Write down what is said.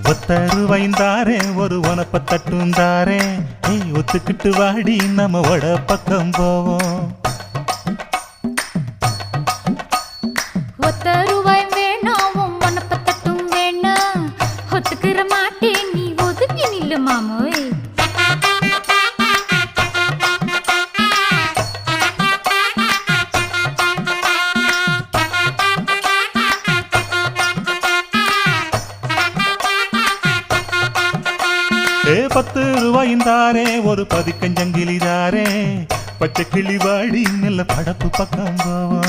ஒத்தருவைந்தாரே ஒரு உனப்ப தட்டுந்தாரே ஒத்துக்கிட்டு வாடி நம்ம வட பக்கம் போவோம். ஒத்தருவாய் வேணாம் உனப்ப தட்டும் வேணா ஒத்துக்கிற மாட்டேன் நீ ஒதுங்கி நில்லு மாமோய். ₹10 ஒரு பதிக்கஞ்சங்கிலிதாரே பச்சை கிளி வாடி நல்ல படப்பு பக்கம் போவோம்.